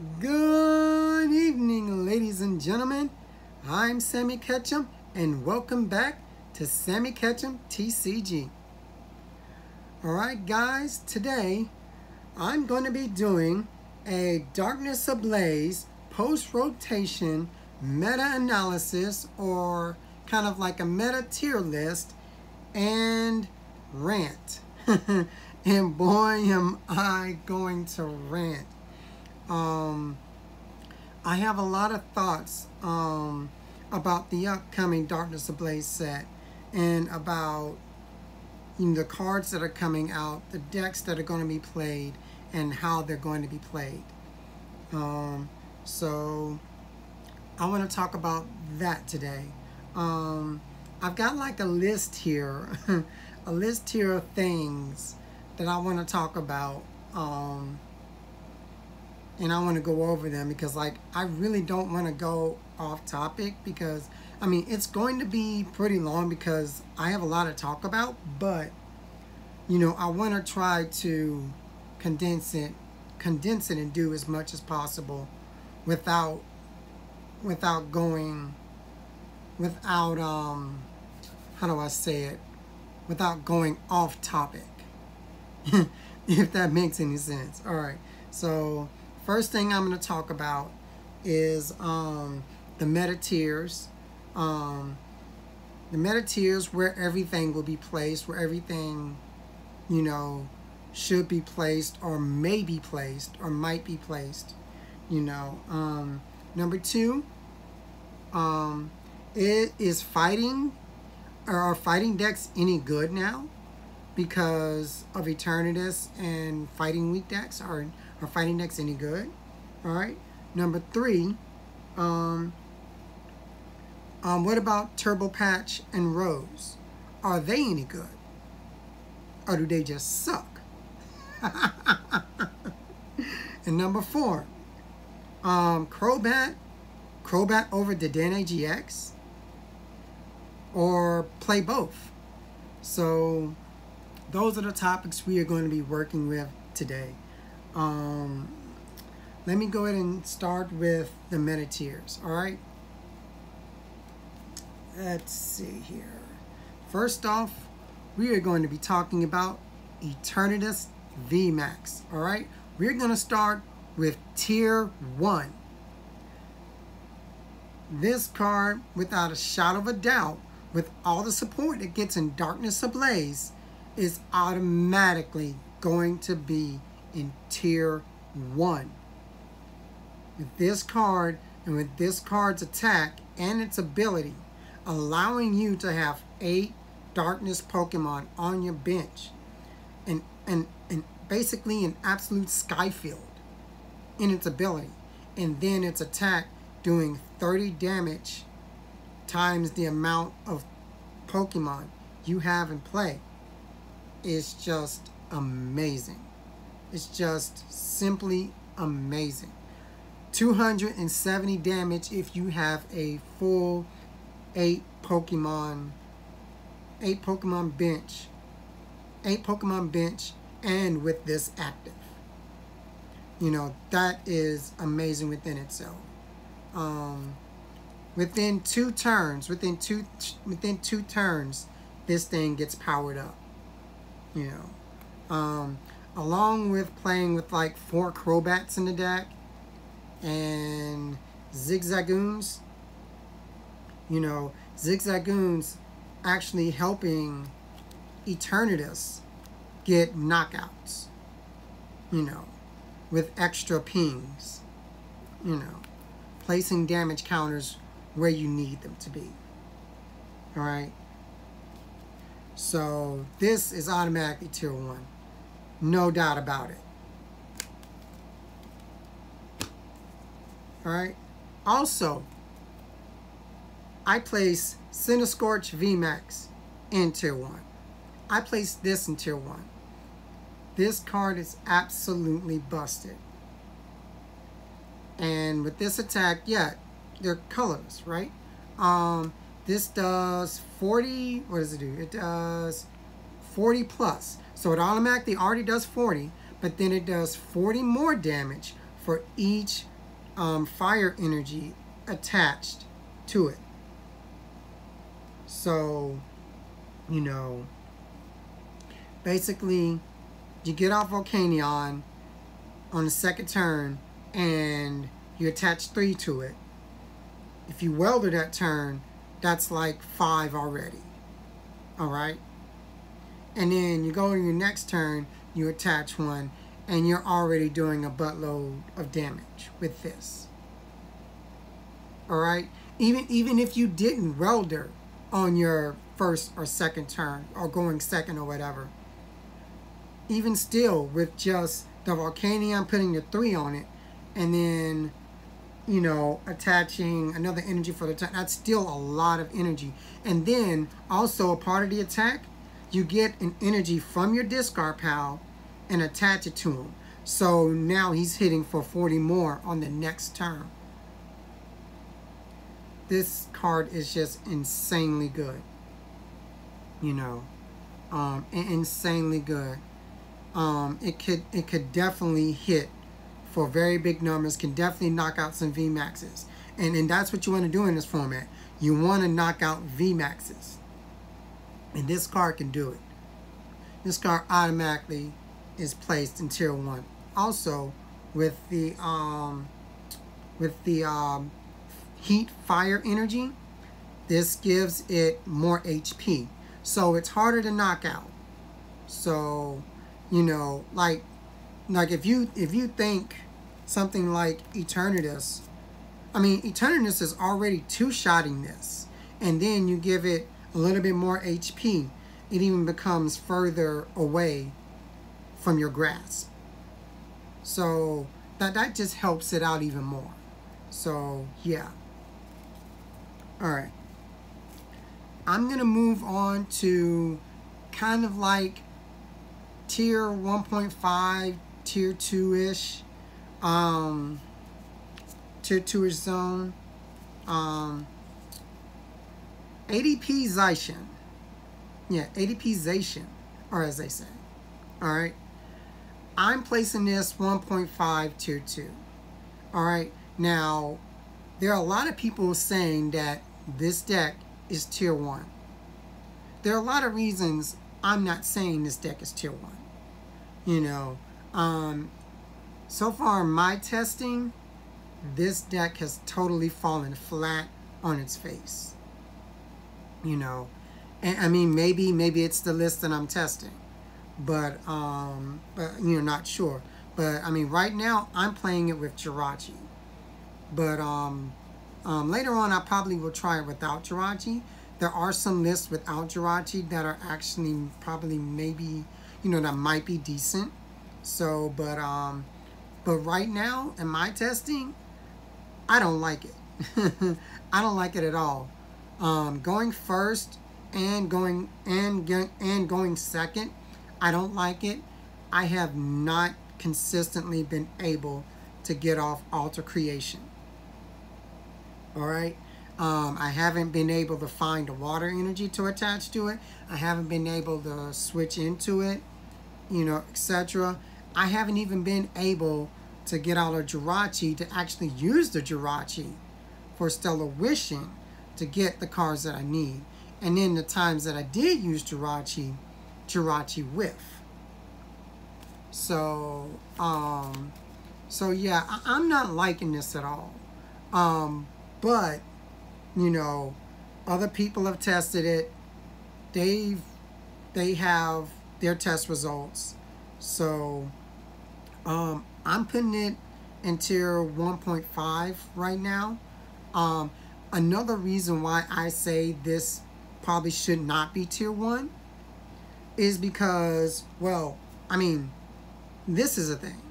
Good evening, ladies and gentlemen. I'm Sammy Ketchum, and welcome back to Sammy Ketchum TCG. Alright guys, today I'm going to be doing a Darkness Ablaze post-rotation meta-analysis, or kind of like a meta tier list and rant. And boy am I going to rant. I have a lot of thoughts about the upcoming Darkness Ablaze set, and about the cards that are coming out, the decks that are going to be played, and how they're going to be played. So I want to talk about that today. I've got like a list here, a list here of things that I want to talk about. And I want to go over them because, like, I really don't want to go off topic, because I mean it's going to be pretty long because I have a lot to talk about, but I want to try to condense it and do as much as possible without how do I say it, without going off topic. If that makes any sense. All right, so first thing I'm going to talk about is the meta tiers. The meta tiers, where everything will be placed, where everything, should be placed, or may be placed, or might be placed. Number two, is fighting, are fighting decks any good now because of Eternitis and fighting weak decks? Are fighting decks any good? All right. Number three, what about Turbo Patch and Rose? Are they any good, or do they just suck? And number four, Crobat over Dedenne GX, or play both? So those are the topics we are going to be working with today. Let me go ahead and start with the meta tiers. All right, let's see here. First off, we are going to be talking about Eternitis Vmax. All right, we're going to start with tier 1. This card, without a shadow of a doubt, with all the support it gets in Darkness Ablaze, is automatically going to be in tier 1. With this card, and with this card's attack and its ability, allowing you to have 8 Darkness Pokemon on your bench, and basically an absolute Skyfield in its ability, and then its attack doing 30 damage times the amount of Pokemon you have in play, is just amazing. It's just simply amazing. 270 damage if you have a full 8 Pokemon bench. 8 Pokemon bench, and with this active. That is amazing within itself. Within two turns, this thing gets powered up. Along with playing with like 4 Crobats in the deck and Zigzagoons. Zigzagoons actually helping Eternitis get knockouts, with extra pings, placing damage counters where you need them to be. All right, so this is automatically tier 1, no doubt about it. All right, also I place Cinescorch Vmax in tier 1. I place this in tier 1. This card is absolutely busted. And with this attack, yeah, they're colorless, right? This does 40, what does it do? It does 40 plus. So it automatically already does 40, but then it does 40 more damage for each fire energy attached to it. So, you know, basically, you get off Volcanion on the second turn and you attach 3 to it. If you welder that turn, that's like 5 already. Alright? And then you go to your next turn, you attach 1, and you're already doing a buttload of damage with this. Alright? Even if you didn't welder on your first or second turn, or going second or whatever, even still, with just the Volcanion putting the 3 on it, and then, you know, attaching another energy for the turn, that's still a lot of energy. And then, also a part of the attack, you get an energy from your discard pile and attach it to him. So now he's hitting for 40 more on the next turn. This card is just insanely good. You know, insanely good. It could definitely hit for very big numbers, can definitely knock out some Vmaxes. And that's what you want to do in this format. You want to knock out Vmaxes. And this card can do it. This card automatically is placed in tier 1. Also, with the heat fire energy, this gives it more HP. So it's harder to knock out. So, you know, like if you think something like Eternitis, I mean, Eternitis is already 2-shotting this, and then you give it a little bit more HP, it even becomes further away from your grasp. So that just helps it out even more. So yeah. Alright. I'm going to move on to kind of like tier 1.5, tier 2-ish, tier 2-ish zone. ADP-zation. Yeah, ADP-zation, or as they say. Alright. I'm placing this 1.5 tier 2. Alright. Now, there are a lot of people saying that this deck is tier 1. There are a lot of reasons I'm not saying this deck is tier 1. You know, so far in my testing, this deck has totally fallen flat on its face. You know, and I mean, maybe it's the list that I'm testing, but you know, not sure. But I mean, right now I'm playing it with Jirachi. But later on, I probably will try it without Jirachi. There are some lists without Jirachi that are actually probably maybe, you know, that might be decent. So, but right now in my testing, I don't like it. I don't like it at all. Going first and going second, I don't like it. I have not consistently been able to get off Alter Creation. Alright, I haven't been able to find a water energy to attach to it. I haven't been able to switch into it, you know, etc. I haven't even been able to get out of Jirachi to actually use the Jirachi for Stellar Wishing to get the cards that I need. And then the times that I did use Jirachi, Jirachi whiff. So, so yeah, I'm not liking this at all. But, you know, other people have tested it. They have their test results. So, I'm putting it in tier 1.5 right now. Another reason why I say this probably should not be tier 1 is because, well, I mean, this is a thing.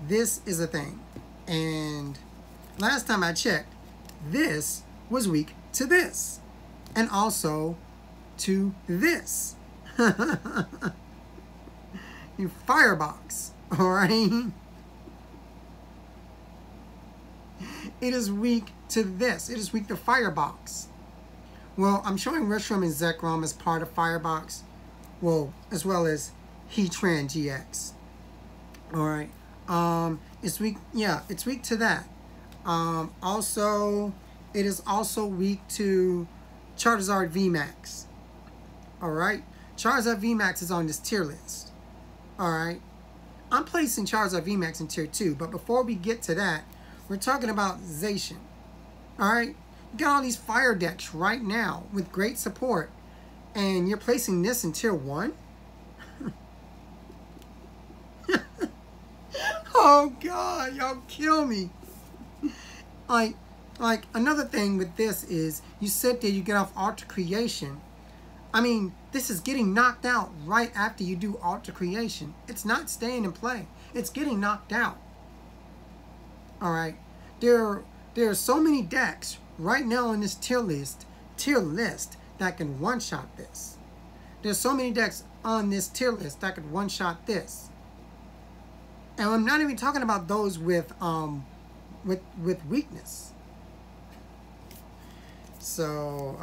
This is a thing. And last time I checked, this was weak to this. And also to this. You firebox. Alright? It is weak to this. It is weak to firebox. Well, I'm showing Reshiram and Zekrom as part of firebox. Well, as well as Heatran GX. Alright. It's weak. Yeah, it's weak to that. Also, it is also weak to Charizard Vmax. All right, Charizard Vmax is on this tier list. All right, I'm placing Charizard Vmax in tier 2, but before we get to that, we're talking about Zacian. All right, you got all these fire decks right now with great support, and you're placing this in tier 1. Oh God, y'all kill me. Like another thing with this is you sit there, you get off Alter Creation. I mean, this is getting knocked out right after you do Alter Creation. It's not staying in play. It's getting knocked out. All right, there are so many decks right now on this tier list that can one-shot this. There's so many decks on this tier list that could one-shot this. And I'm not even talking about those with weakness. So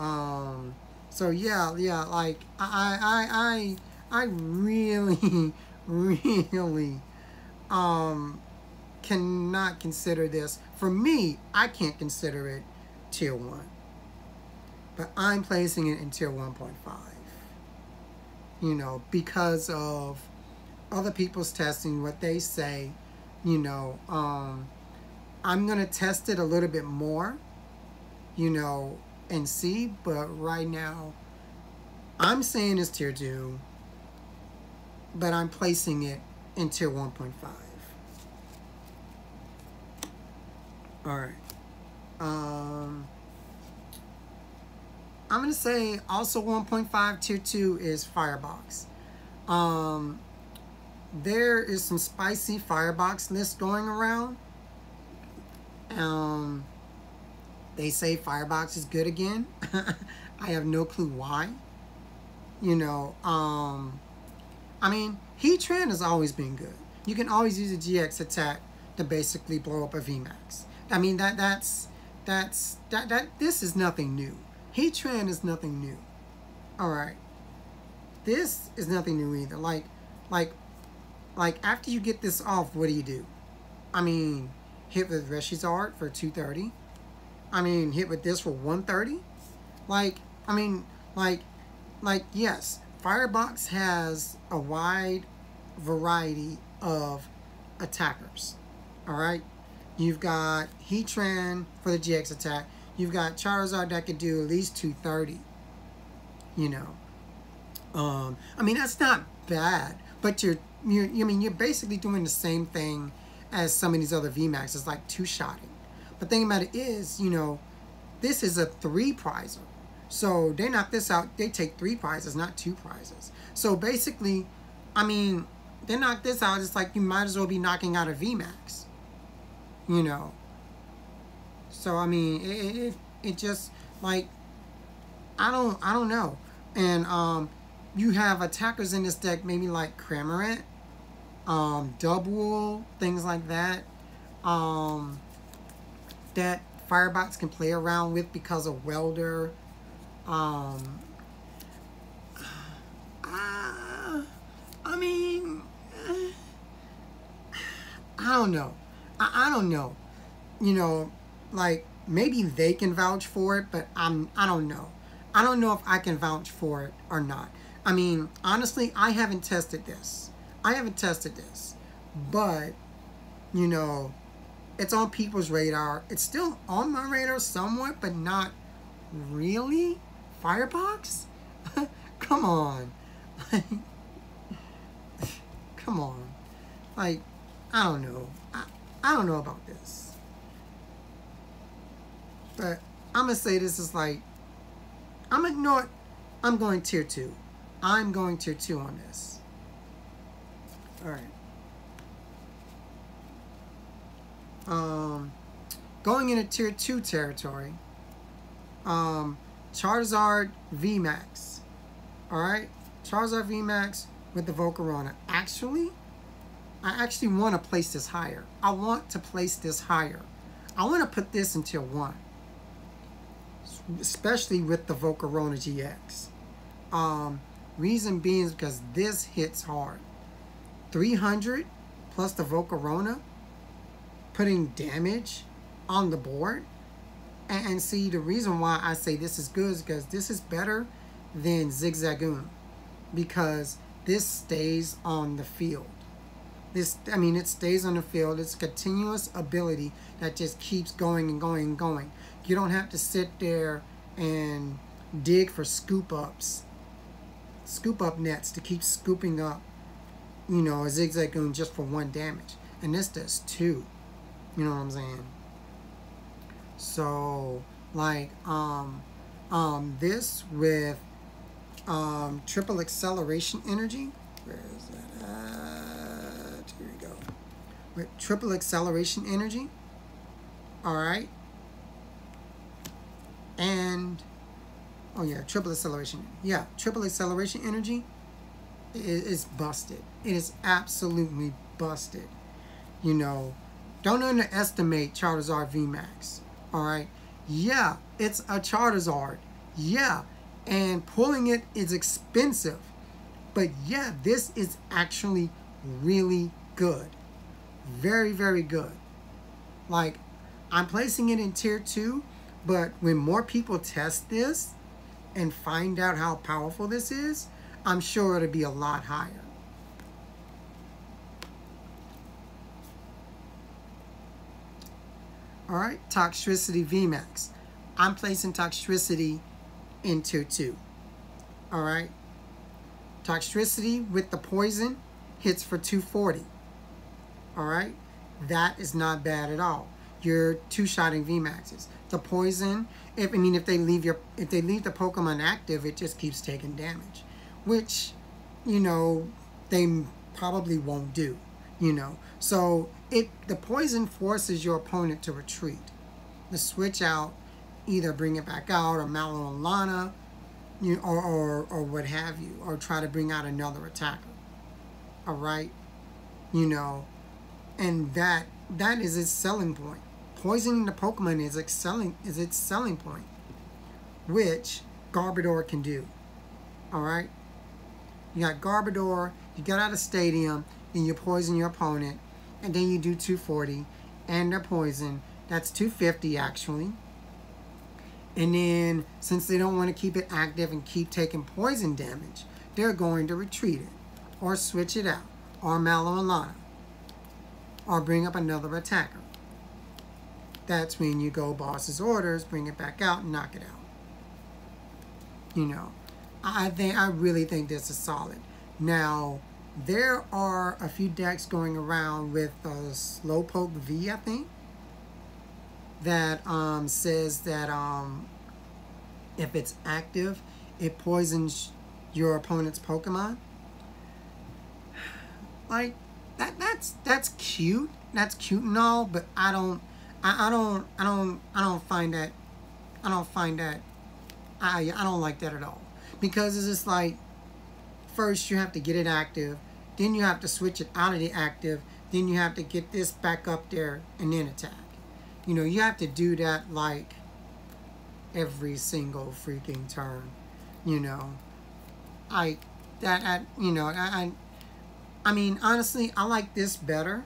yeah, like I really really cannot consider this. For me, I can't consider it tier 1. But I'm placing it in tier 1.5. You know, because of other people's testing, what they say. You know, I'm gonna test it a little bit more, you know, and see, but right now I'm saying it's tier 2, but I'm placing it in tier 1.5. All right. I'm gonna say also 1.5 tier 2 is firebox. There is some spicy firebox lists going around. They say firebox is good again. I have no clue why. You know, I mean, Heatran has always been good. You can always use a GX attack to basically blow up a Vmax. I mean, this is nothing new. Heatran is nothing new. All right, this is nothing new either. Like after you get this off, what do? I mean, hit with Charizard for 230. I mean, hit with this for 130. Yes, Firebox has a wide variety of attackers. All right, you've got Heatran for the GX attack. You've got Charizard that could do at least 230. You know, I mean, that's not bad, but you're basically doing the same thing as some of these other Vmaxes, like two-shotting. But the thing about it is, you know, this is a 3-prizer. So they knock this out, they take 3 prizes, not 2 prizes. So basically, I mean, they knock this out, it's like you might as well be knocking out a Vmax. You know. So I mean, it just, like, I don't know. And you have attackers in this deck, maybe like Cramorant, Double, things like that. That Firebox can play around with because of Welder. I mean, I don't know. I don't know. You know, like, maybe they can vouch for it, but I don't know. I don't know if I can vouch for it or not. I mean, honestly, I haven't tested this. But, you know, it's on people's radar. It's still on my radar somewhat, but not really. Firebox? Come on. Come on. Like, I don't know. I don't know about this. But I'm going to say this is like, I'm going tier 2. I'm going tier 2 on this. Alright. Going into tier 2 territory. Charizard Vmax. Alright? Charizard Vmax with the Volcarona. Actually, I actually want to place this higher. I want to place this higher. I want to put this in tier 1. Especially with the Volcarona GX. Reason being is because this hits hard. 300 plus the Volcarona putting damage on the board. And see, the reason why I say this is good is because this is better than Zigzagoon, because this stays on the field. It stays on the field. It's a continuous ability that just keeps going and going and going. You don't have to sit there and dig for scoop up nets to keep scooping up, you know, a Zigzagoon just for 1 damage. And this does 2. You know what I'm saying? So, like, this with triple acceleration energy. Where is that at? Here we go. With triple acceleration energy. Alright. And, oh yeah, triple acceleration. Yeah, triple acceleration energy is busted. It is absolutely busted. You know, don't underestimate Charizard Vmax. Alright. Yeah, it's a Charizard. Yeah. And pulling it is expensive. But yeah, this is actually really good. Very, very good. Like, I'm placing it in tier 2, but when more people test this and find out how powerful this is, I'm sure it'll be a lot higher. Alright, Toxicity Vmax. I'm placing Toxicity in tier 2. Alright. Toxicity with the poison hits for 240. Alright. That is not bad at all. Your 2-shotting Vmaxes. The poison, if they leave the Pokemon active, it just keeps taking damage. Which, you know, they probably won't do. You know. So the poison forces your opponent to retreat. To switch out, either bring it back out or Malolana, or what have you, or try to bring out another attacker. Alright? You know, and that is its selling point. Poisoning the Pokemon is its selling point, which Garbodor can do. Alright? You got Garbodor, you get out of Stadium, then you poison your opponent, and then you do 240, and the poison, that's 250 actually. And then, since they don't want to keep it active and keep taking poison damage, they're going to retreat it, or switch it out, or Malolana, or bring up another attacker. That's when you go boss's orders, bring it back out, and knock it out. You know, I really think this is solid. Now, there are a few decks going around with Slowpoke V, I think, that says that if it's active, it poisons your opponent's Pokemon. Like, that's cute. That's cute and all, but I don't find that. I don't like that at all, because it's just like, first you have to get it active, then you have to switch it out of the active, then you have to get this back up there and then attack. You know, you have to do that like every single freaking turn. You know, I mean, honestly, I like this better.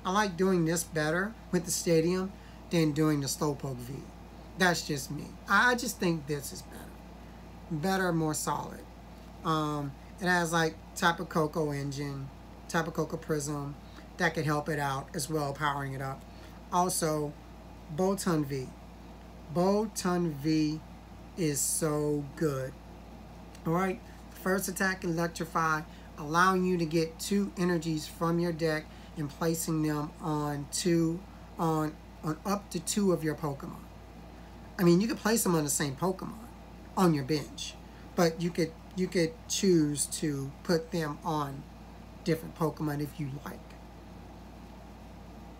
I like doing this better with the Stadium than doing the Slowpoke V. That's just me. I just think this is better. Better, more solid. It has like Tapu Koko engine, Tapu Koko Prism that could help it out as well, powering it up. Also, Bolton V. Bolton V is so good. Alright, first attack, Electrify, allowing you to get 2 energies from your deck and placing them on up to 2 of your Pokemon. I mean, you could place them on the same Pokemon on your bench, but you could choose to put them on different Pokemon if you like.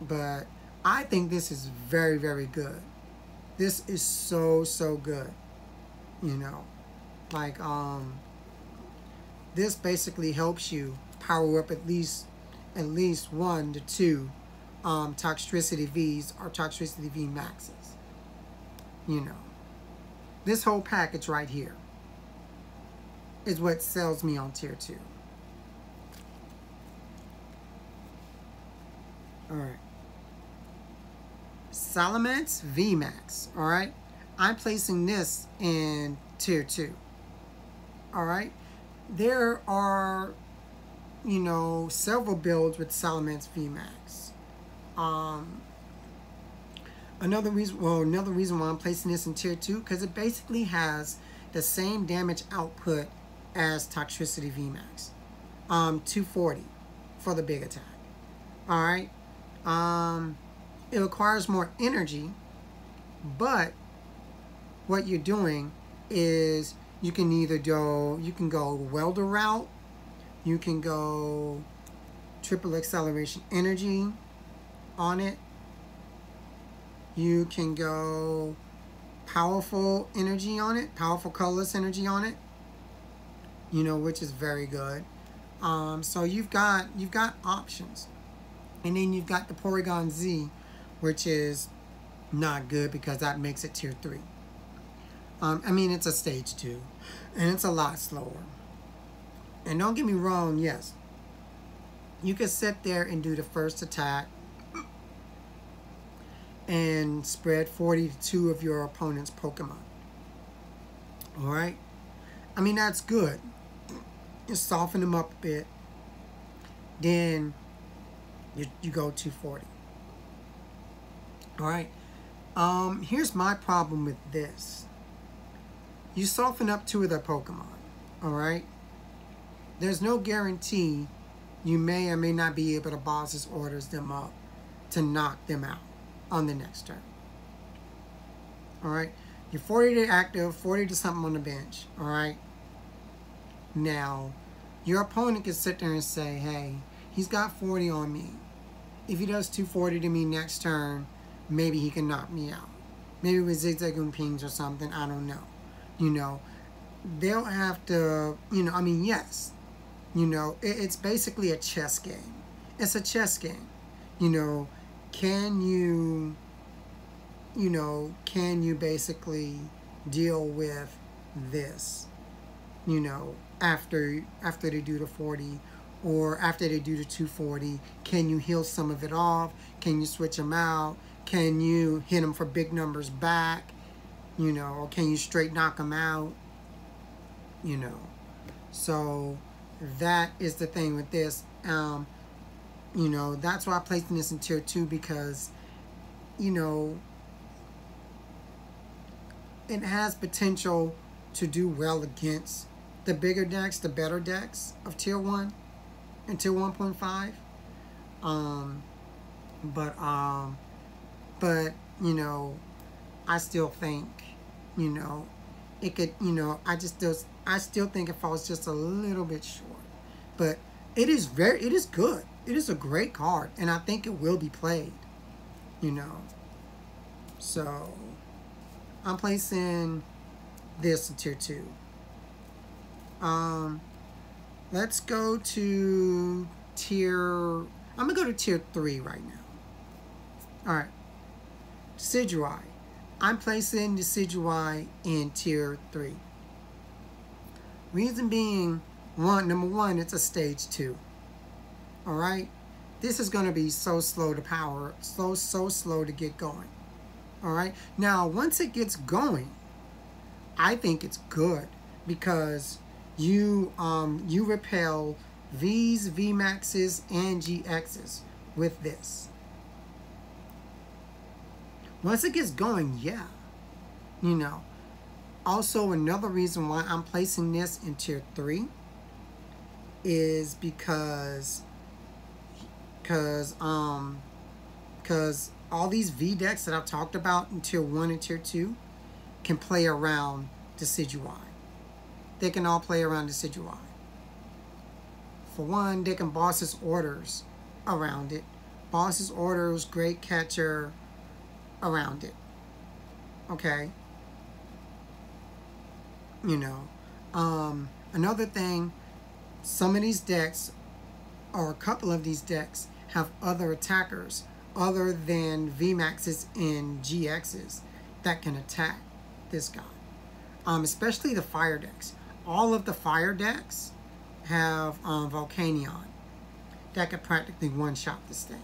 But I think this is very, very good. This is so good. You know, like this basically helps you power up at least 1 to 2 Toxicity Vs or Toxicity Vmaxes. You know, this whole package right here is what sells me on tier 2. Alright. Cinescorch Vmax. Alright. I'm placing this in tier 2. Alright. There are, you know, several builds with Cinescorch Vmax. Another reason why I'm placing this in tier 2, because it basically has the same damage output as Toxicity Vmax. 240 for the big attack. Alright. It requires more energy, but what you're doing is you can either go welder route, you can go triple acceleration energy on it, you can go powerful energy on it, powerful colorless energy on it, you know, which is very good. So you've got options. And then you've got the Porygon Z, which is not good because that makes it tier 3. I mean, it's a stage 2, and it's a lot slower. And don't get me wrong, yes, you can sit there and do the first attack and spread 40 to 2 of your opponent's Pokemon. Alright? I mean, that's good. You soften them up a bit. Then you go 240. Alright? Here's my problem with this. You soften up 2 of their Pokemon. Alright? There's no guarantee you may or may not be able to boss's orders them up to knock them out on the next turn. Alright? You're 40 to active, 40 to something on the bench. Alright? Now, your opponent can sit there and say, hey, he's got 40 on me. If he does 240 to me next turn, maybe he can knock me out. Maybe with zigzagoon pings or something, I don't know. You know, they'll have to, you know, I mean, yes. You know, it's basically a chess game. It's a chess game. You know, can you basically deal with this, you know, after they do the 40 or after they do the 240? Can you heal some of it off? Can you switch them out? Can you hit them for big numbers back? You know, or can you straight knock them out? You know, so that is the thing with this. You know, that's why I'm placing this in tier 2, because, you know, it has potential to do well against the bigger decks, the better decks of tier 1 and tier 1.5. But you know, I still think, you know, it could, you know, I still think it falls just a little bit short. But it is good. It is a great card, and I think it will be played, you know. So I'm placing this in tier 2. Let's go to I'm gonna go to tier 3 right now. Alright. Cid Drive. I'm placing the Cid Drive in tier 3. Reason being, number one, it's a stage 2. Alright? This is going to be so slow to power, so slow to get going. Alright? Now, once it gets going, I think it's good, because you repel V's, Vmax's, and GX's with this. Once it gets going, yeah. You know. Also, another reason why I'm placing this in tier 3 is because all these V decks that I've talked about in tier 1 and tier 2 can play around the Cid Drive. They can all play around the Cid Drive. For one, they can boss's orders around it. Boss's orders, great catcher around it. Okay? You know. Another thing, some of these decks, or a couple of these decks, have other attackers other than Vmax's and GX's that can attack this guy. Especially the fire decks. All of the fire decks have Volcanion that could practically one-shot this thing.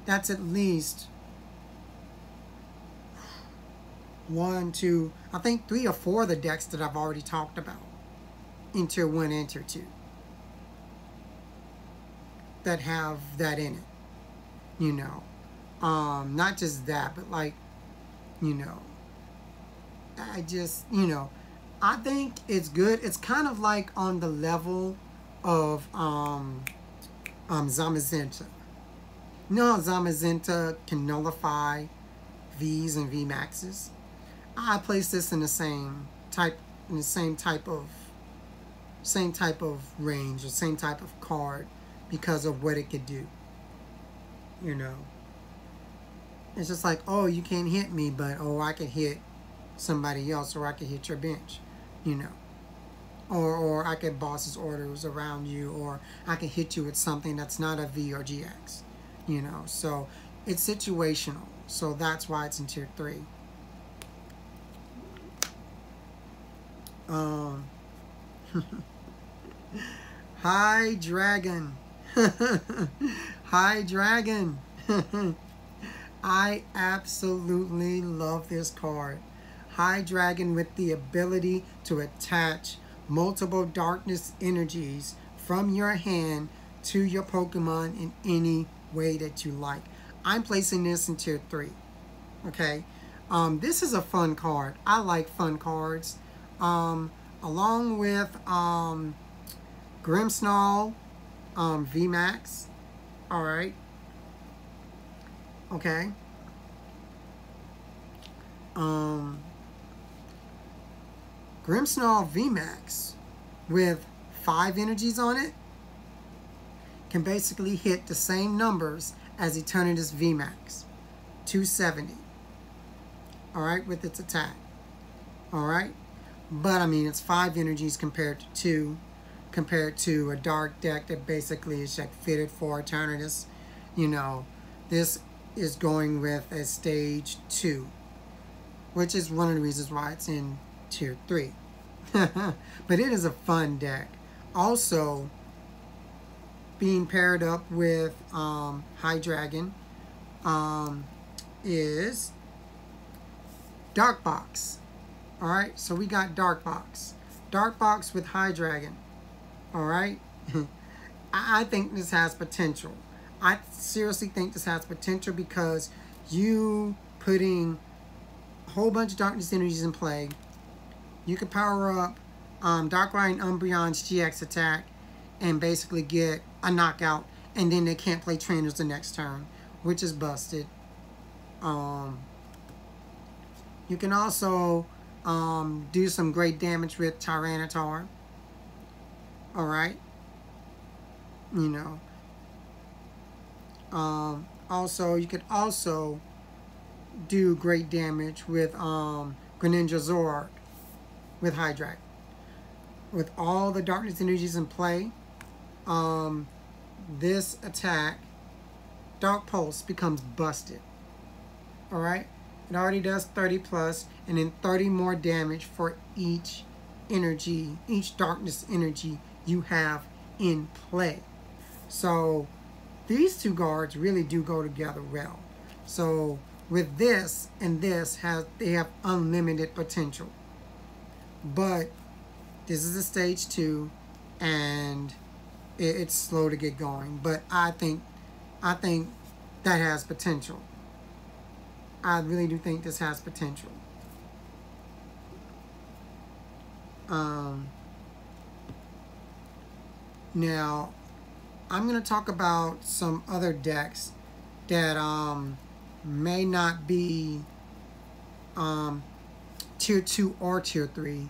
that's at least 1, 2, I think 3 or 4 of the decks that I've already talked about in Tier 1 and Tier 2 that have that in it, you know. Not just that, but like, you know, I just, you know, I think it's good. It's kind of like on the level of Zamazenta. You know how Zamazenta can nullify Vs and Vmaxes? I place this in the same type of range or same type of card because of what it could do. You know, it's just like, oh, you can't hit me, but oh, I can hit somebody else, or I can hit your bench, you know, or I can boss's orders around you, or I can hit you with something that's not a V or GX, you know. So it's situational. So that's why it's in Tier 3. Hi, Dragon. Hi, Dragon. I absolutely love this card. High Dragon with the ability to attach multiple darkness energies from your hand to your Pokemon in any way that you like. I'm placing this in Tier 3. Okay. This is a fun card. I like fun cards. Along with Grimmsnarl Vmax. Alright. Okay. Grimmsnarl Vmax with 5 energies on it can basically hit the same numbers as Eternitis Vmax. 270. Alright, with its attack. Alright? But I mean, it's 5 energies compared to 2, compared to a dark deck that basically is like fitted for Eternitis. You know, this is going with a stage 2, which is one of the reasons why it's in Tier 3. But it is a fun deck. Also, being paired up with High Dragon is Dark Box. Alright, so we got Dark Box. Dark Box with High Dragon. Alright? I think this has potential. I seriously think this has potential because you putting a whole bunch of darkness energies in play. You can power up Darkrai and Umbreon's GX attack and basically get a knockout, and then they can't play trainers the next turn, which is busted. You can also do some great damage with Tyranitar. Alright? You know. Also, you could also do great damage with Greninja Zoroark with High Dragon. With all the darkness energies in play, this attack, Dark Pulse, becomes busted. Alright? It already does 30 plus, and then 30 more damage for each energy, each darkness energy you have in play. So these two guards really do go together well. So with this and this, they have unlimited potential. But this is a stage 2, and it's slow to get going. But I think that has potential. I really do think this has potential. Now, I'm going to talk about some other decks that may not be Tier 2 or Tier 3.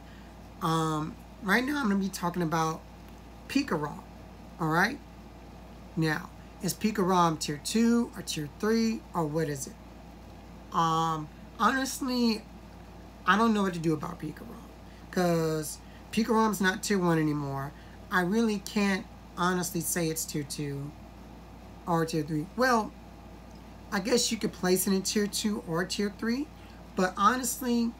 Right now, I'm going to be talking about Pika Ram. Alright? Now, is Pika Ram Tier 2 or Tier 3, or what is it? Honestly, I don't know what to do about Pika Ram, because Pika Ram's not Tier 1 anymore. I really can't honestly say it's Tier 2 or Tier 3. Well, I guess you could place it in Tier 2 or Tier 3, but honestly,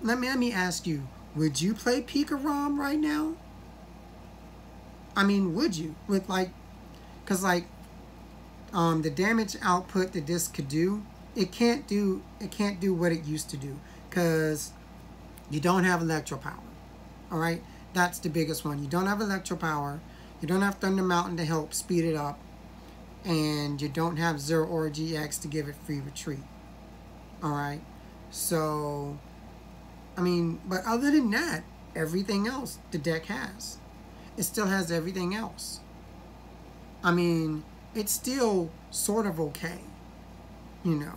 let me ask you, would you play Pika Ram right now? I mean, would you? With like, because like, the damage output that this could do, it can't do what it used to do, because you don't have electro power. All right, that's the biggest one. You don't have electro power. You don't have Thunder Mountain to help speed it up, and you don't have Zero Aura GX to give it free retreat. All right, so I mean, but other than that, everything else the deck has. It still has everything else. I mean, it's still sort of okay, you know.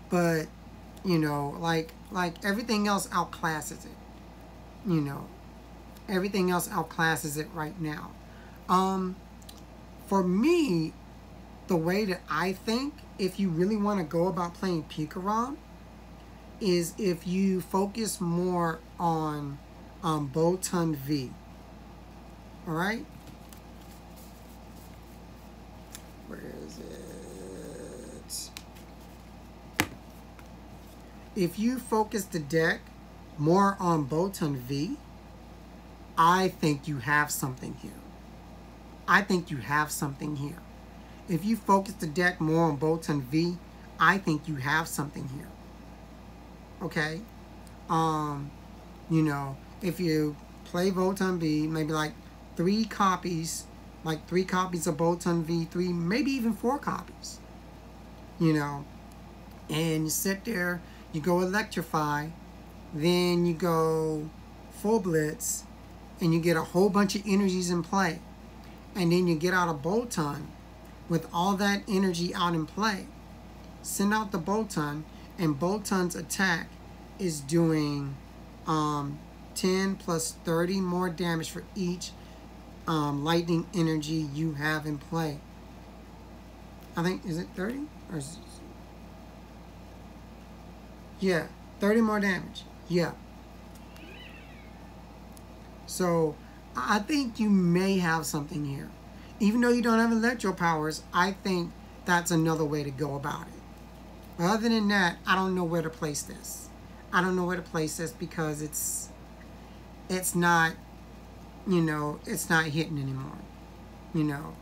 But you know, like everything else outclasses it. You know, everything else outclasses it right now. For me, the way that I think, if you really want to go about playing Pika Ram, is if you focus more on Bolton V. All right. Where is it? If you focus the deck more on Bolton V, I think you have something here. I think you have something here. If you focus the deck more on Bolton V, I think you have something here. Okay? You know, if you play Bolton V, maybe like 3 copies, like 3 copies of Bolton V, 3, maybe even 4 copies. You know, and you sit there, you go Electrify, then you go Full Blitz, and you get a whole bunch of energies in play. And then you get out a Bolton with all that energy out in play. Send out the Bolton, and Bolton's attack is doing 10 plus 30 more damage for each lightning energy you have in play. I think, is it 30? Or is it, yeah, 30 more damage. Yeah. So I think you may have something here. Even though you don't have electro powers, I think that's another way to go about it. But other than that, I don't know where to place this. I don't know where to place this because it's not, you know, it's not hitting anymore. You know,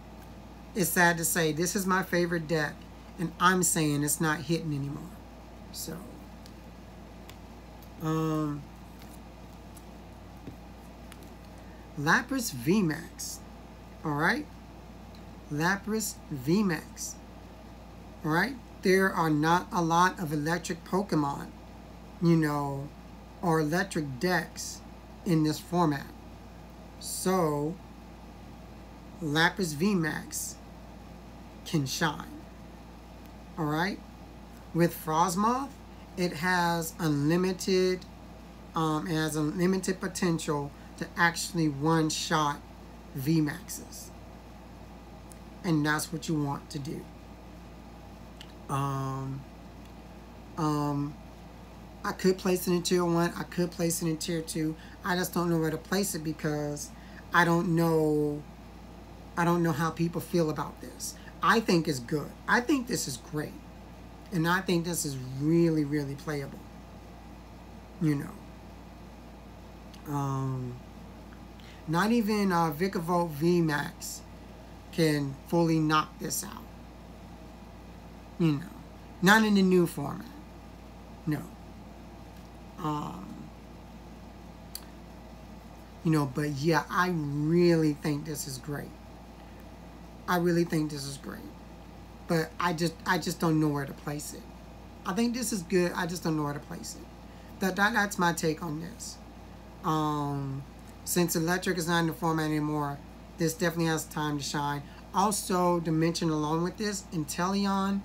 it's sad to say this is my favorite deck, and I'm saying it's not hitting anymore. So, Lapras Vmax. Alright? Lapras Vmax. Alright? There are not a lot of electric Pokemon, you know, or electric decks in this format. So, Lapras Vmax can shine. Alright? With Frostmoth, it has unlimited potential to actually one-shot Vmaxes. And that's what you want to do. I could place it in tier 1. I could place it in tier 2. I just don't know where to place it because I don't know how people feel about this. I think it's good. I think this is great. And I think this is really, really playable. You know. Not even Vikavolt Vmax can fully knock this out. You know. Not in the new format. No. You know, but yeah, I really think this is great. I really think this is great. But I just don't know where to place it. I think this is good. I just don't know where to place it. That's my take on this. Since electric is not in the format anymore, this definitely has time to shine. Also, to mention along with this, Inteleon.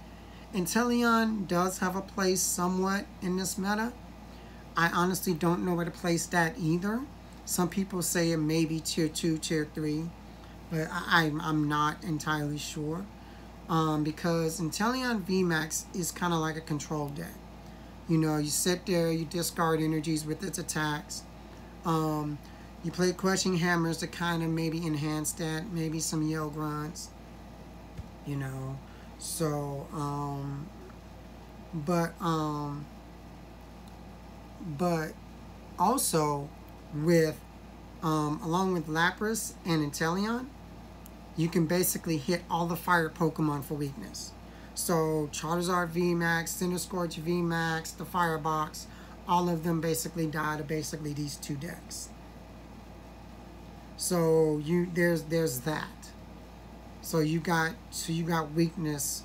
Inteleon does have a place somewhat in this meta. I honestly don't know where to place that either. Some people say it may be tier 2, tier 3, but I'm not entirely sure. Because Inteleon Vmax is kind of like a control deck. You know, you sit there, you discard energies with its attacks. You play Crushing Hammers to kind of maybe enhance that, maybe some Yell Grunts, you know. So, but also with, along with Lapras and Inteleon, you can basically hit all the fire Pokemon for weakness. So Charizard Vmax, Cinescorch Vmax, the firebox, all of them basically die to basically these two decks. So there's that. So you got weakness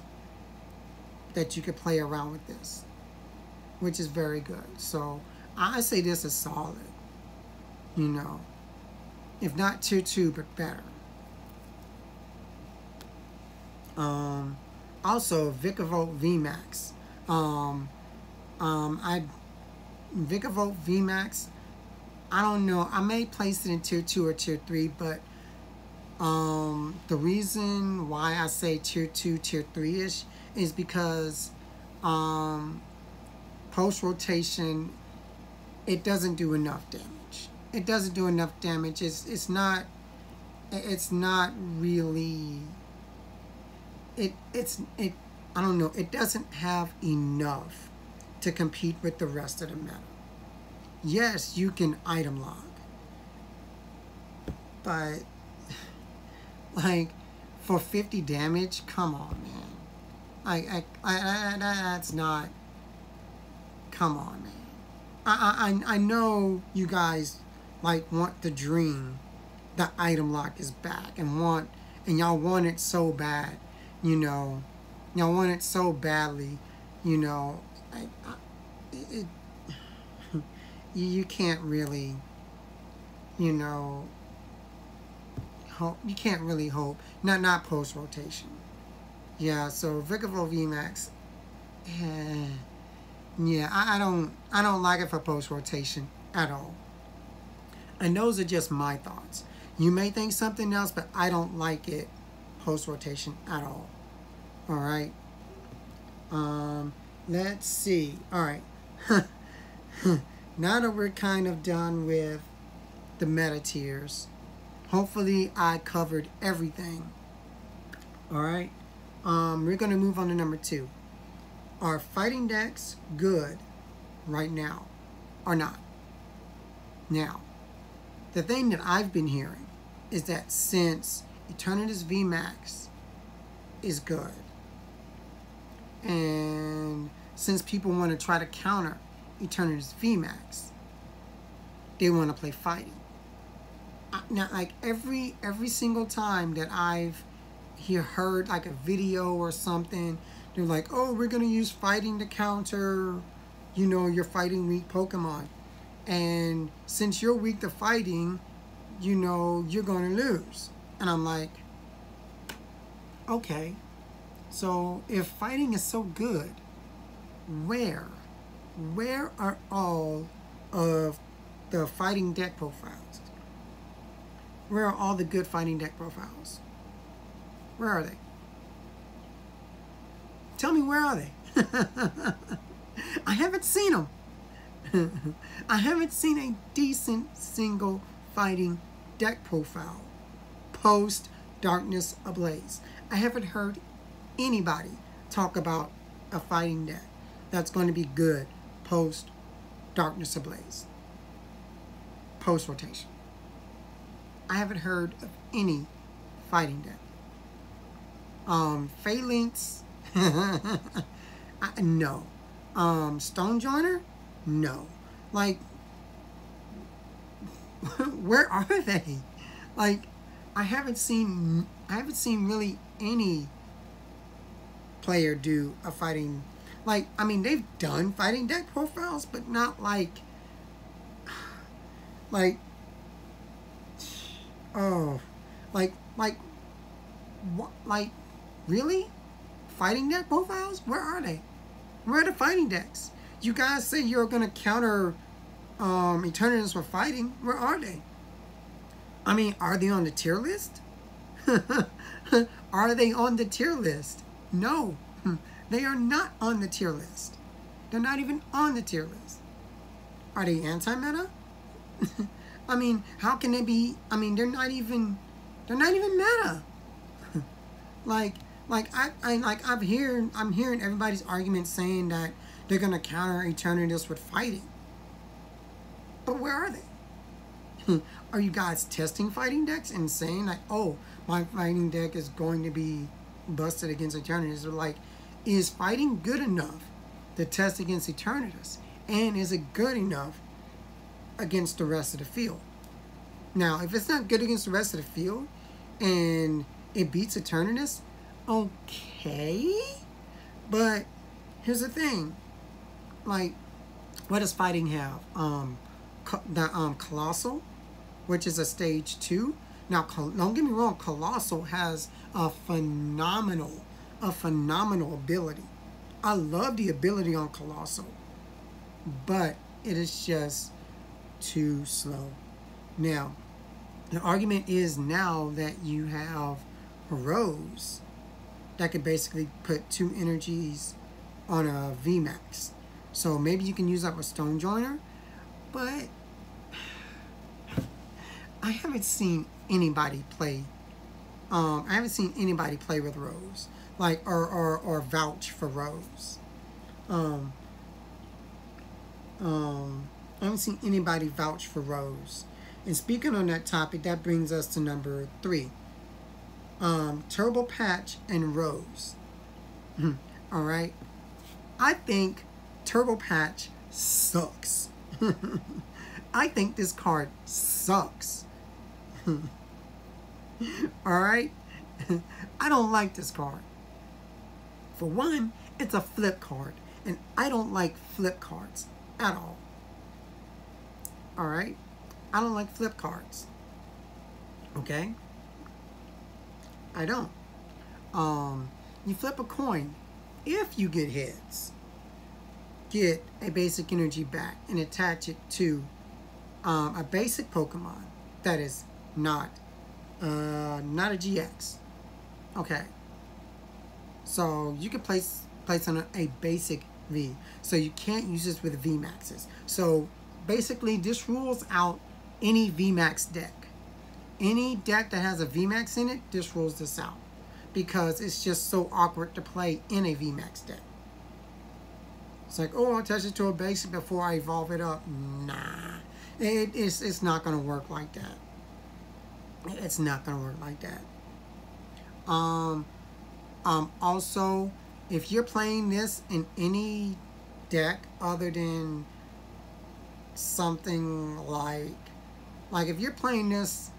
that you could play around with this, which is very good. So I say this is solid. You know, if not tier 2, but better. Also, Vikavolt Vmax. Vikavolt Vmax, I don't know. I may place it in tier 2 or tier 3, but the reason why I say tier 2, tier 3-ish is because post-rotation, it doesn't do enough damage. It doesn't do enough damage. It's not really... I don't know, it doesn't have enough to compete with the rest of the meta. Yes, you can item log, but like for 50 damage, come on, man. That's not. Come on, man. I know you guys like want the dream that item lock is back and y'all want it so bad. You know, y'all want it so badly, you know, you can't really, you know, hope. You can't really hope. Not post-rotation. Yeah, so Vikavolt Vmax, yeah, I don't like it for post-rotation at all. And those are just my thoughts. You may think something else, but I don't like it post-rotation at all. All right. Let's see. All right. Now that we're kind of done with the meta tiers, hopefully I covered everything. All right. We're going to move on to number 2. Are fighting decks good right now or not? Now, the thing that I've been hearing is that since Eternitis Vmax is good, and since people want to try to counter Eternitis Vmax, they want to play fighting. Now, like every single time that I've heard like a video or something, they're like, oh, we're going to use fighting to counter, you know, your fighting weak Pokemon. And since you're weak to fighting, you know, you're going to lose. And I'm like, okay, so if fighting is so good, where are all of the fighting deck profiles? Where are all the good fighting deck profiles? Where are they? Tell me, where are they? I haven't seen them. I haven't seen a decent single fighting deck profile post Darkness Ablaze. I haven't heard anybody talk about a fighting deck that's going to be good post Darkness Ablaze, post rotation. I haven't heard of any fighting deck. Phalanx, no. Stone Joiner, no. Like, where are they? Like, I haven't seen really any player do a fighting, like, I mean, they've done fighting deck profiles, but not like, oh, like, what, like, really? Fighting deck profiles? Where are they? Where are the fighting decks? You guys say you're gonna counter Eternitis with fighting. Where are they? I mean, are they on the tier list? Are they on the tier list? No, they are not on the tier list. They're not even on the tier list. Are they anti-meta? I mean, how can they be? I mean, they're not even meta. I'm hearing everybody's argument saying that they're gonna counter Eternitis with fighting. But where are they? Are you guys testing fighting decks and saying like, oh, my fighting deck is going to be busted against Eternitis? Or like, is fighting good enough to test against Eternitis? And is it good enough against the rest of the field? Now, if it's not good against the rest of the field and it beats Eternitis, okay. But here's the thing. Like, what does fighting have? Colossal, which is a stage 2. Now, don't get me wrong, Colossal has a phenomenal ability. I love the ability on Colossal, but it is just too slow. Now, the argument is now that you have Rose that could basically put 2 energies on a Vmax. So maybe you can use that with Stone Joiner, but I haven't seen anybody play. I haven't seen anybody play with Rose, like or vouch for Rose. I haven't seen anybody vouch for Rose. And speaking on that topic, that brings us to number 3. Turbo Patch and Rose. All right. I think Turbo Patch sucks. I think this card sucks. Alright? I don't like this card. For one, it's a flip card, and I don't like flip cards at all. Alright? I don't like flip cards. Okay? I don't. You flip a coin. If you get heads, get a basic energy back and attach it to a basic Pokemon that is not a GX. Okay. So you can place on a basic V. So you can't use this with Vmaxes. So basically this rules out any Vmax deck. Any deck that has a Vmax in it, this rules this out. Because it's just so awkward to play in a Vmax deck. It's like, oh, I'll attach it to a basic before I evolve it up. Nah. It's not going to work like that. It's not going to work like that. Also, if you're playing this in any deck other than something like if you're playing this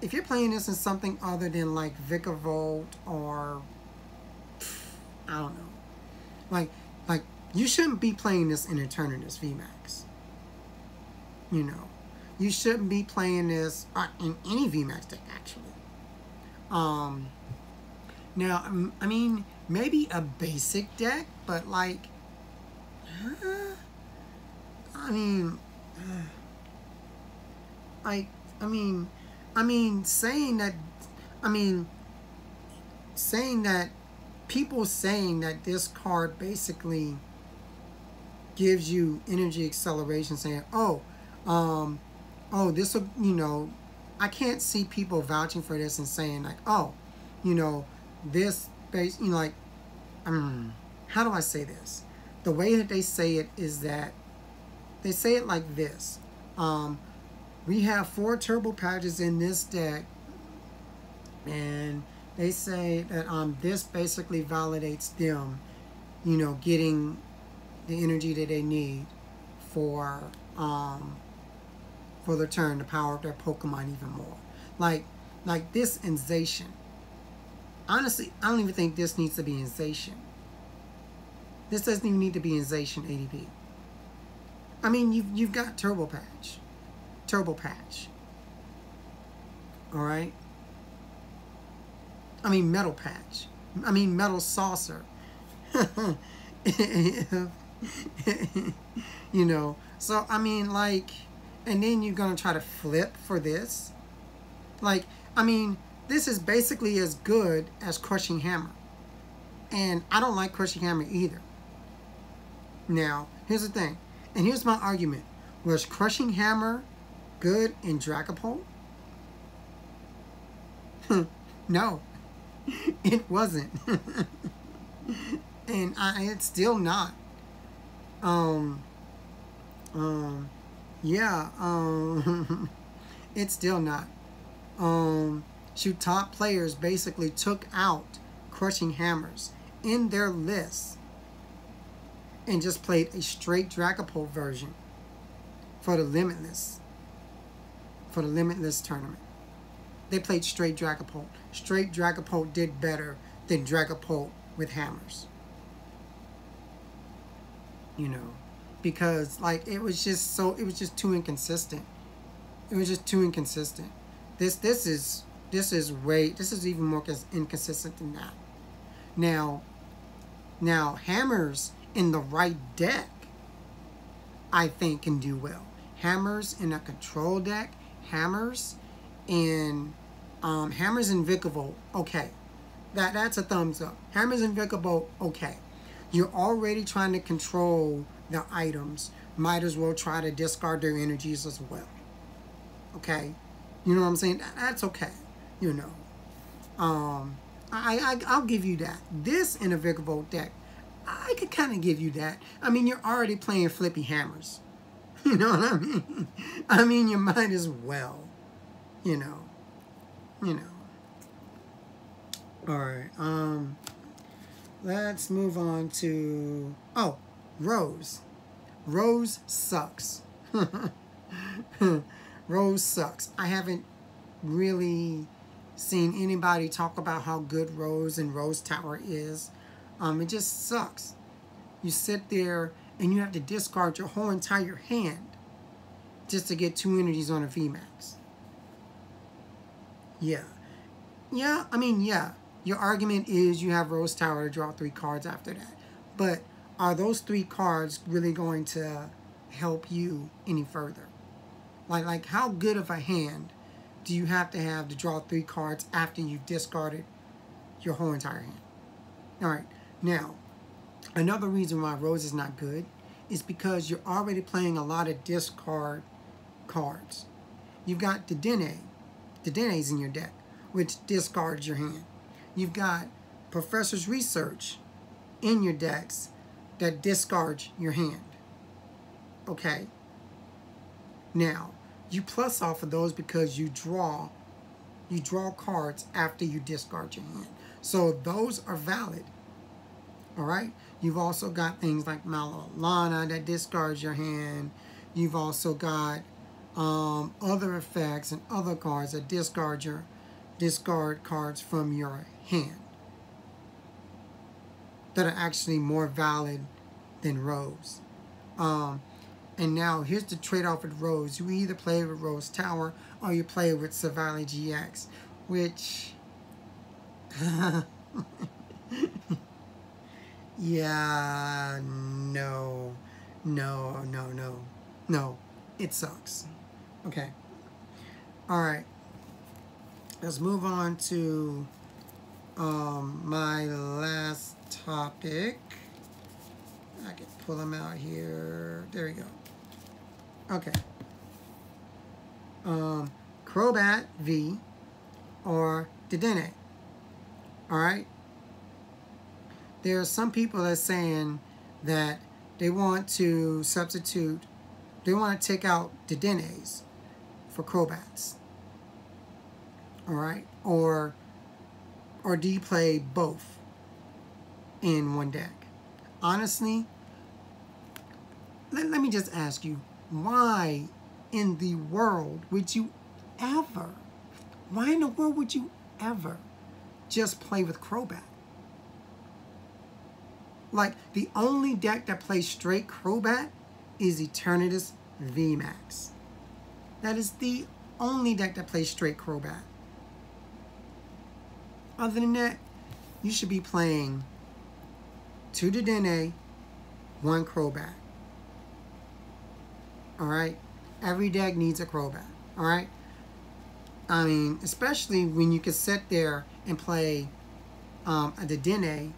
in something other than like Vikavolt or I don't know, like you shouldn't be playing this in Eternitis Vmax. You know, you shouldn't be playing this in any Vmax deck actually. Now, I mean, maybe a basic deck, but like, I mean, saying that people saying that this card basically gives you energy acceleration, saying, oh, this will, you know, I can't see people vouching for this and saying like, oh, you know, this base, you know, like, how do I say this? The way that they say it is that they say it like this. We have 4 turbo patches in this deck, and they say that this basically validates them, you know, getting the energy that they need for their turn to power up their Pokemon even more. Like this in Zacian. Honestly, I don't even think this needs to be in Zacian. This doesn't even need to be in Zacian ADP. I mean, you've got Turbo Patch. All right. I mean Metal Patch. I mean Metal Saucer. You know. So I mean, like, and then you're gonna try to flip for this. Like, I mean, this is basically as good as Crushing Hammer, and I don't like Crushing Hammer either. Now, here's the thing, and here's my argument: was Crushing Hammer good in Dragapult? No, it wasn't. And it's still not. Yeah. It's still not. Shoot, top players basically took out Crushing Hammers in their list and just played a straight Dragapult version for the Limitless. For the Limitless tournament. They played straight Dragapult. Straight Dragapult did better than Dragapult with hammers. You know, because like it was just too inconsistent. It was just too inconsistent. This is even more inconsistent than that. Now hammers in the right deck, I think, can do well. Hammers in a control deck, hammers in Vikavolt, okay. That's a thumbs up. Hammers in Vikavolt, okay. You're already trying to control the items. Might as well try to discard their energies as well. Okay? You know what I'm saying? That's okay. You know. I'll give you that. This in a Vikavolt deck, I could kind of give you that. I mean, you're already playing flippy hammers. You know what I mean? I mean, you might as well. You know. Alright, let's move on to, Rose. Rose sucks. Rose sucks. I haven't really seen anybody talk about how good Rose and Rose Tower is. It just sucks. You sit there and you have to discard your whole entire hand just to get 2 energies on a Vmax. Yeah. I mean, yeah. Your argument is you have Rose Tower to draw 3 cards after that. But are those 3 cards really going to help you any further? Like how good of a hand do you have to draw 3 cards after you've discarded your whole entire hand? Alright, now, another reason why Rose is not good is because you're already playing a lot of discard cards. You've got Dedene's in your deck, which discards your hand. You've got Professor's Research in your decks that discards your hand. Okay? Now, you plus off of those because you draw cards after you discard your hand. So those are valid. Alright? You've also got things like Malolana that discards your hand. You've also got other effects and other cards that discard cards from your hand that are actually more valid than Rose. And now here's the trade-off with Rose. You either play with Rose Tower or you play with Savali GX, which yeah, no, it sucks. Okay. Alright. Let's move on to my last topic. I can pull them out here. There we go. Okay. Crobat V or Dedenne. Alright? There are some people that are saying that they want to substitute, they want to take out Dedennes for Crobats. Alright? Or do you play both in one deck? Honestly, let me just ask you, why in the world would you ever, just play with Crobat? Like, the only deck that plays straight Crobat is Eternitis Vmax. That is the only deck that plays straight Crobat. Other than that, you should be playing 2 Dedenne, 1 Crobat. Alright? Every deck needs a Crobat. Alright? I mean, especially when you can sit there and play a Dedenne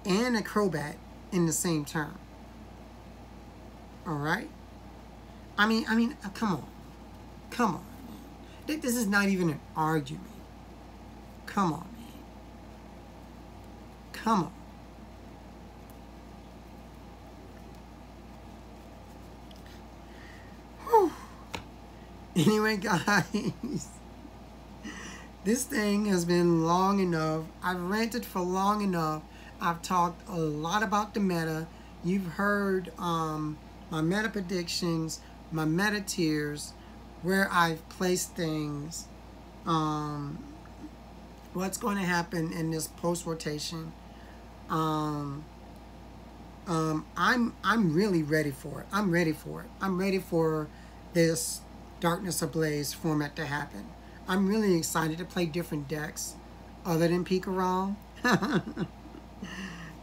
and a Crobat in the same turn. Alright? I mean, come on. Come on, man. This is not even an argument. Come on, man. Come on. Whew. Anyway, guys, this thing has been long enough. I've ranted for long enough. I've talked a lot about the meta. You've heard my meta predictions, my meta tiers, where I've placed things, what's going to happen in this post rotation. I'm really ready for it. I'm ready for it. I'm ready for this Darkness Ablaze format to happen. I'm really excited to play different decks other than Pika Ram.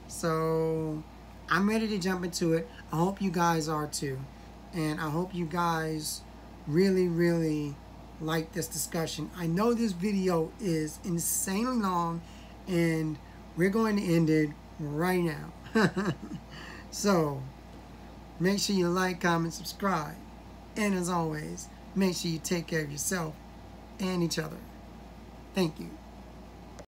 So I'm ready to jump into it. I hope you guys are too. And I hope you guys really, really like this discussion. I know this video is insanely long and we're going to end it right now. So make sure you like, comment, subscribe. And as always, make sure you take care of yourself and each other. Thank you.